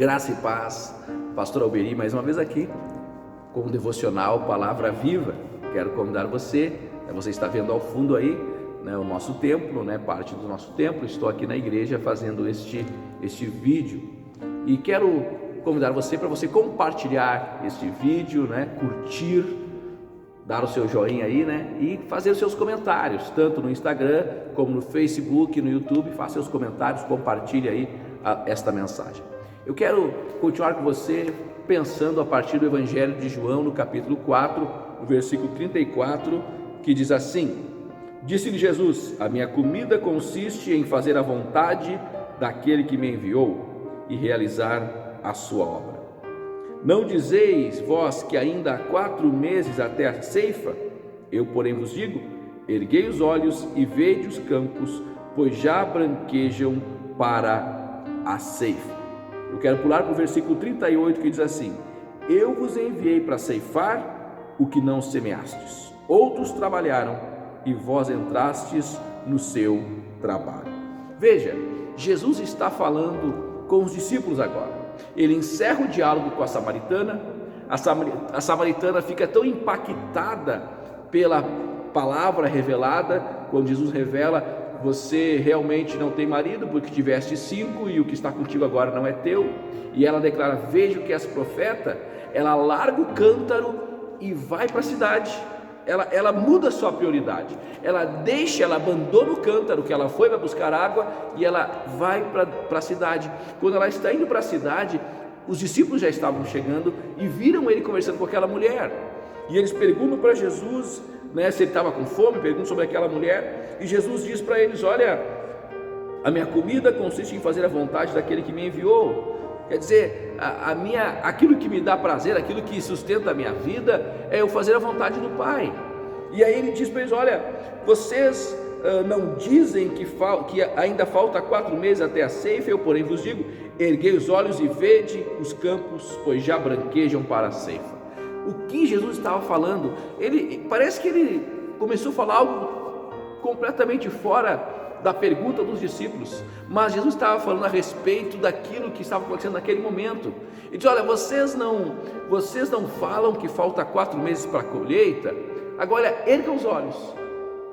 Graça e paz, Pastor Alberi, mais uma vez aqui com o devocional Palavra Viva. Quero convidar você está vendo ao fundo aí, o nosso templo, parte do nosso templo. Estou aqui na igreja fazendo este vídeo e quero convidar você para você compartilhar este vídeo, curtir, dar o seu joinha aí, e fazer os seus comentários, tanto no Instagram como no Facebook, no YouTube. Faça seus comentários, compartilhe aí esta mensagem. Eu quero continuar com você pensando a partir do Evangelho de João, no capítulo 4, no versículo 34, que diz assim: Disse-lhe Jesus: a minha comida consiste em fazer a vontade daquele que me enviou e realizar a sua obra. Não dizeis vós que ainda há 4 meses até a ceifa? Eu, porém, vos digo: erguei os olhos e vede os campos, pois já branquejam para a ceifa. Eu quero pular para o versículo 38, que diz assim: eu vos enviei para ceifar o que não semeastes. Outros trabalharam e vós entrastes no seu trabalho. Veja, Jesus está falando com os discípulos agora. Ele encerra o diálogo com a samaritana. A samaritana fica tão impactada pela palavra revelada, quando Jesus revela: você realmente não tem marido, porque tiveste 5 e o que está contigo agora não é teu. E ela declara: vejo que és profeta. Ela larga o cântaro e vai para a cidade. Ela muda a sua prioridade. Ela abandona o cântaro que ela foi para buscar água e ela vai para a cidade. Quando ela está indo para a cidade, os discípulos já estavam chegando e viram ele conversando com aquela mulher. E eles perguntam para Jesus, se ele estava com fome, perguntam sobre aquela mulher. E Jesus diz para eles: olha, a minha comida consiste em fazer a vontade daquele que me enviou. Quer dizer, aquilo que me dá prazer, aquilo que sustenta a minha vida, é eu fazer a vontade do Pai. E aí ele diz para eles: olha, vocês não dizem que ainda falta 4 meses até a ceifa? Eu, porém, vos digo: erguei os olhos e vede os campos, pois já branquejam para a ceifa. O que Jesus estava falando? Parece que ele começou a falar algo completamente fora da pergunta dos discípulos, mas Jesus estava falando a respeito daquilo que estava acontecendo naquele momento. Ele diz: olha, vocês não falam que falta 4 meses para a colheita? Agora ergam os olhos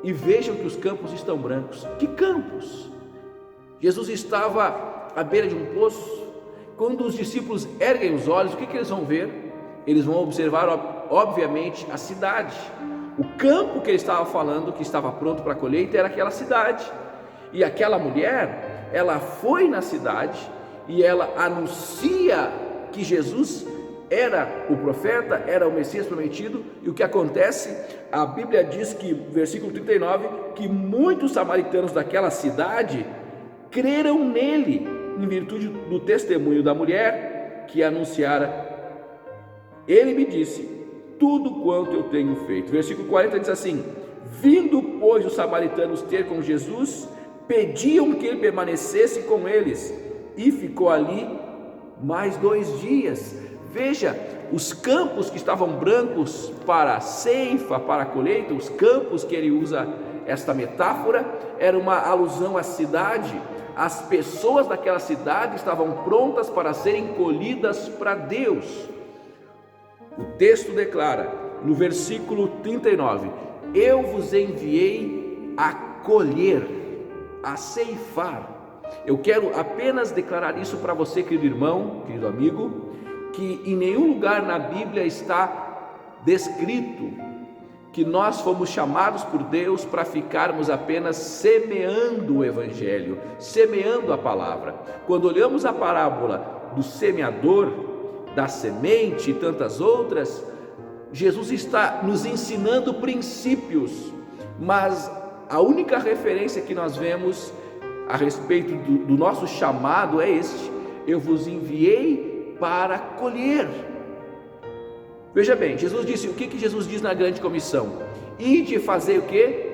e vejam que os campos estão brancos. Que campos? Jesus estava à beira de um poço. Quando os discípulos erguem os olhos, o que eles vão ver? Eles vão observar, obviamente, a cidade. O campo que ele estava falando, que estava pronto para a colheita, era aquela cidade. E aquela mulher, ela foi na cidade e ela anuncia que Jesus era o profeta, era o Messias prometido. E o que acontece? A Bíblia diz que, versículo 39, que muitos samaritanos daquela cidade creram nele, em virtude do testemunho da mulher que anunciara. Ele me disse tudo quanto eu tenho feito. Versículo 40 diz assim: vindo, pois, os samaritanos ter com Jesus, pediam que ele permanecesse com eles, e ficou ali mais 2 dias. Veja, os campos que estavam brancos para a ceifa, para a colheita, os campos que ele usa esta metáfora, era uma alusão à cidade. As pessoas daquela cidade estavam prontas para serem colhidas para Deus. O texto declara, no versículo 39, eu vos enviei a colher, a ceifar. Eu quero apenas declarar isso para você, querido irmão, querido amigo, que em nenhum lugar na Bíblia está descrito que nós fomos chamados por Deus para ficarmos apenas semeando o Evangelho, semeando a palavra. Quando olhamos a parábola do semeador, da semente e tantas outras, Jesus está nos ensinando princípios, mas a única referência que nós vemos a respeito do nosso chamado é este: eu vos enviei para colher. Veja bem, Jesus disse, o que Jesus diz na grande comissão? Ide fazer o que?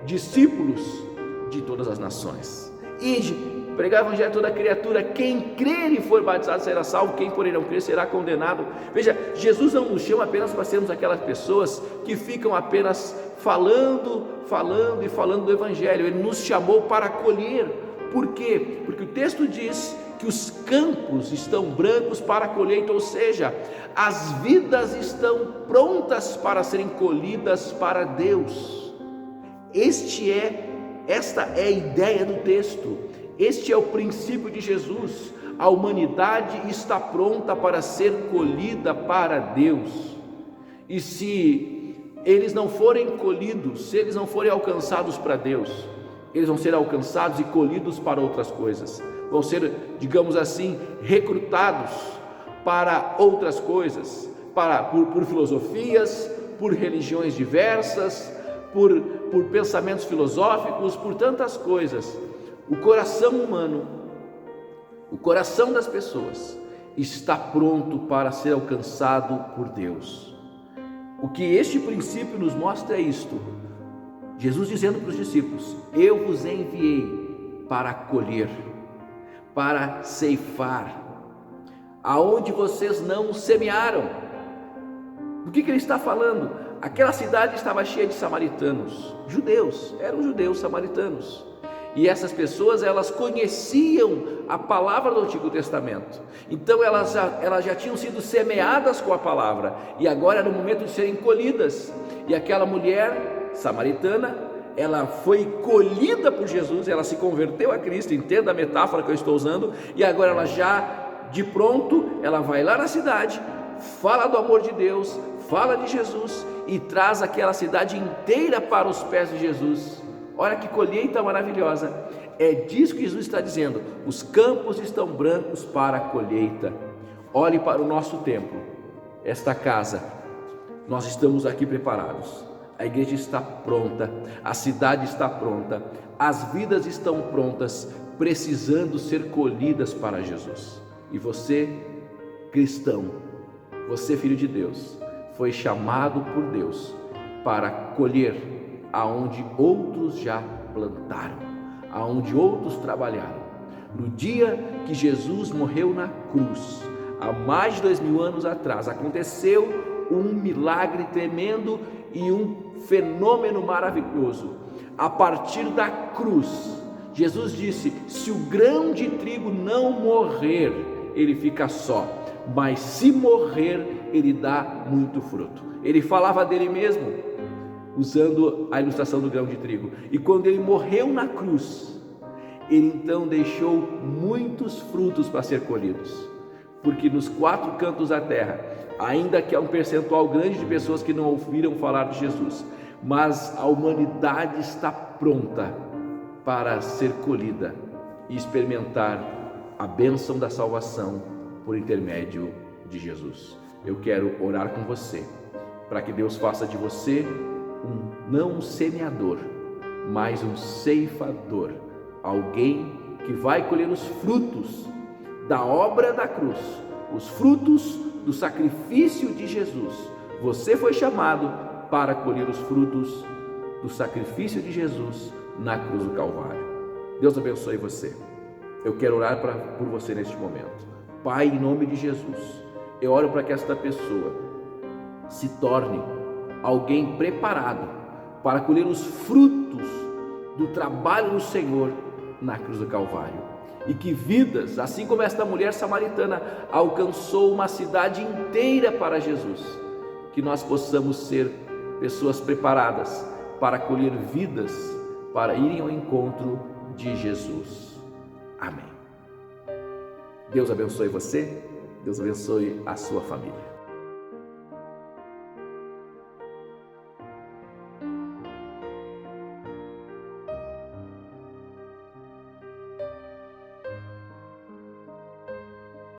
Discípulos de todas as nações. Ide, pregar o evangelho a toda criatura. Quem crer e for batizado será salvo, quem porém não crer será condenado. Veja, Jesus não nos chama apenas para sermos aquelas pessoas que ficam apenas falando do evangelho. Ele nos chamou para colher. Por quê? Porque o texto diz que os campos estão brancos para a colheita, ou seja, as vidas estão prontas para serem colhidas para Deus. Esta é a ideia do texto, este é o princípio de Jesus. A humanidade está pronta para ser colhida para Deus, e se eles não forem colhidos, se eles não forem alcançados para Deus, eles vão ser alcançados e colhidos para outras coisas, vão ser, digamos assim, recrutados para outras coisas, por filosofias, por religiões diversas, por pensamentos filosóficos, por tantas coisas. O coração humano, o coração das pessoas está pronto para ser alcançado por Deus. O que este princípio nos mostra é isto: Jesus dizendo para os discípulos: eu vos enviei para colher, para ceifar, aonde vocês não semearam. Do que ele está falando? Aquela cidade estava cheia de samaritanos, judeus, eram judeus samaritanos, e essas pessoas, elas conheciam a palavra do Antigo Testamento, então elas já tinham sido semeadas com a palavra, e agora era o momento de serem colhidas. E aquela mulher samaritana, ela foi colhida por Jesus, ela se converteu a Cristo, entenda a metáfora que eu estou usando, e agora ela já de pronto, ela vai lá na cidade, fala do amor de Deus, fala de Jesus e traz aquela cidade inteira para os pés de Jesus. Olha que colheita maravilhosa! É disso que Jesus está dizendo: os campos estão brancos para a colheita. Olhe para o nosso templo, esta casa, nós estamos aqui preparados. A igreja está pronta, a cidade está pronta, as vidas estão prontas, precisando ser colhidas para Jesus. E você, cristão, você, filho de Deus, foi chamado por Deus para colher aonde outros já plantaram, aonde outros trabalharam. No dia que Jesus morreu na cruz, há mais de 2000 anos atrás, aconteceu um milagre tremendo e um fenômeno maravilhoso. A partir da cruz, Jesus disse: se o grão de trigo não morrer, ele fica só, mas se morrer, ele dá muito fruto. Ele falava dele mesmo, usando a ilustração do grão de trigo. E quando ele morreu na cruz, ele então deixou muitos frutos para ser colhidos, porque nos 4 cantos da terra, ainda que há um percentual grande de pessoas que não ouviram falar de Jesus, mas a humanidade está pronta para ser colhida e experimentar a bênção da salvação por intermédio de Jesus. Eu quero orar com você, para que Deus faça de você não um semeador, mas um ceifador, alguém que vai colher os frutos da obra da cruz, os frutos do sacrifício de Jesus. Você foi chamado para colher os frutos do sacrifício de Jesus na cruz do Calvário. Deus abençoe você. Eu quero orar por você neste momento. Pai, em nome de Jesus, eu oro para que esta pessoa se torne alguém preparado para colher os frutos do trabalho do Senhor na cruz do Calvário, e que vidas, assim como esta mulher samaritana alcançou uma cidade inteira para Jesus, que nós possamos ser pessoas preparadas para colher vidas, para irem ao encontro de Jesus. Amém. Deus abençoe você, Deus abençoe a sua família.